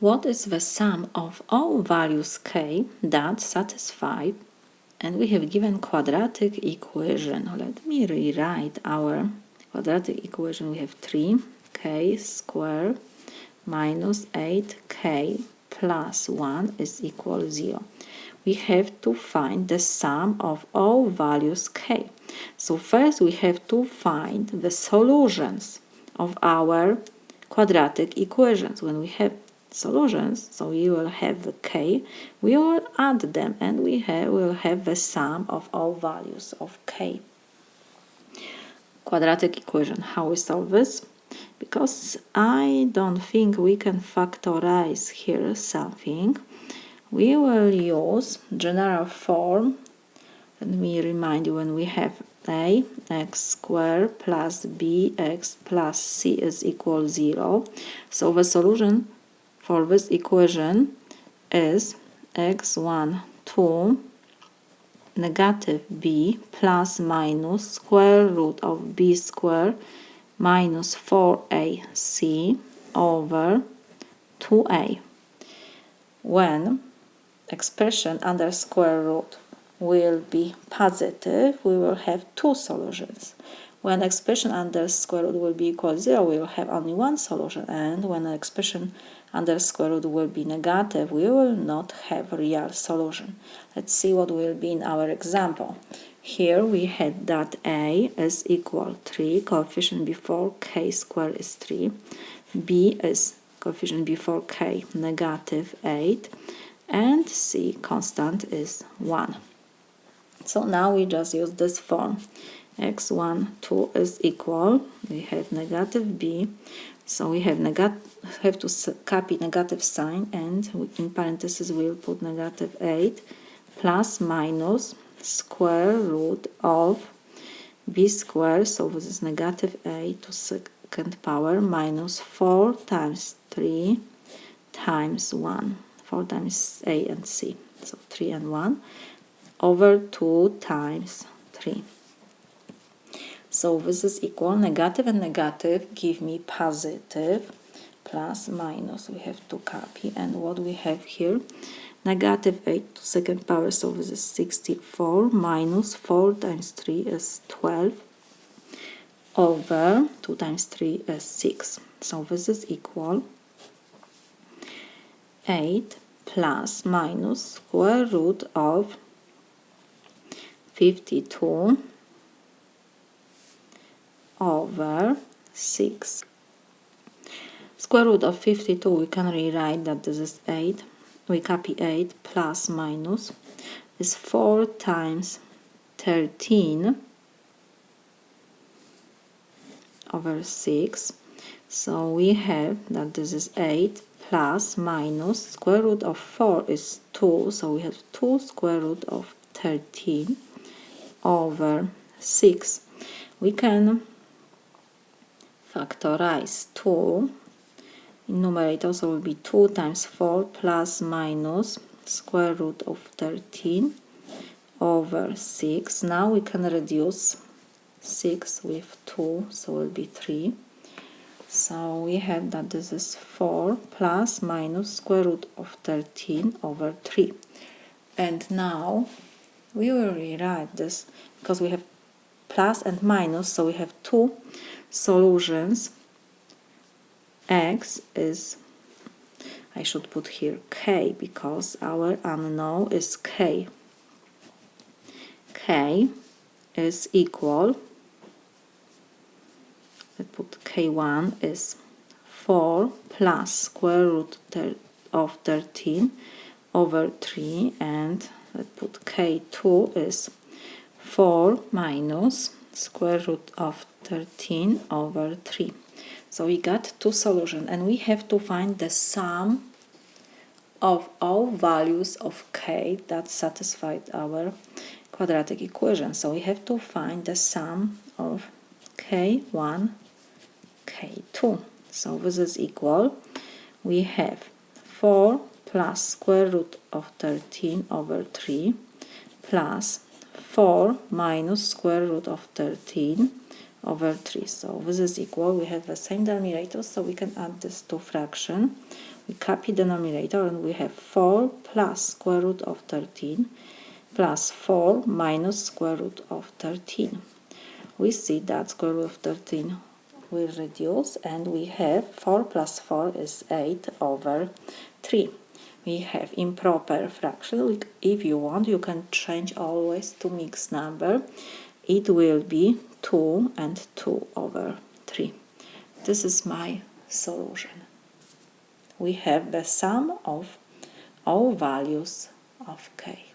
What is the sum of all values k that satisfy, and we have given quadratic equation. Let me rewrite our quadratic equation. We have 3k squared minus 8k plus 1 is equal 0. We have to find the sum of all values k. So first we have to find the solutions of our quadratic equations. When we have solutions, so we will have the k, we will add them, and we will have the sum of all values of k. Quadratic equation, how we solve this? Because I don't think we can factorize here something, we will use general form. Let me remind you, when we have a x squared plus bx plus c is equal 0. So the solution for this equation is x1, 2, negative b plus minus square root of b squared minus 4ac over 2a. When expression under square root will be positive, we will have two solutions. When expression under square root will be equal to 0, we will have only one solution, and when the expression under square root will be negative, we will not have a real solution. Let's see what will be in our example. Here we had that a is equal 3, coefficient before k squared is 3, b is coefficient before k negative 8, and c constant is 1. So now we just use this form. x1, 2 is equal, we have negative b, so we have to copy negative sign, and in parentheses we will put negative 8 plus minus square root of b squared, so this is negative 8 to second power minus 4 times 3 times 1, 4 times a and c, so 3 and 1, over 2 times 3. So this is equal, negative and negative give me positive, plus minus we have to copy, and what we have here, negative 8 to second power, so this is 64, minus 4 times 3 is 12, over 2 times 3 is 6. So this is equal 8 plus minus square root of 52 over 6. Square root of 52, we can rewrite that this is 8. We copy 8 plus minus is 4 times 13 over 6. So we have that this is 8 plus minus square root of 4 is 2. So we have 2 square root of 13 over 6. We can factorize 2. In numerator, so will be 2 times 4 plus minus square root of 13 over 6. Now we can reduce 6 with 2, so will be 3. So we have that this is 4 plus minus square root of 13 over 3. And now we will rewrite this because we have plus and minus, so we have two solutions. X is, I should put here k, because our unknown is k. K is equal, let's put k1 is 4 plus square root of 13 over 3, and let's put k2 is 4 minus square root of 13 over 3. So we got two solutions, and we have to find the sum of all values of k that satisfied our quadratic equation. So we have to find the sum of k1, k2. So this is equal, we have 4 plus square root of 13 over 3 plus 4 minus square root of 13 over 3. So this is equal, we have the same denominator, so we can add these two fractions. We copy the numerator and we have 4 plus square root of 13 plus 4 minus square root of 13. We see that square root of 13 will reduce and we have 4 plus 4 is 8 over 3. We have improper fraction. If you want, you can change always to mixed number. It will be 2 and 2 over 3. This is my solution. We have the sum of all values of k.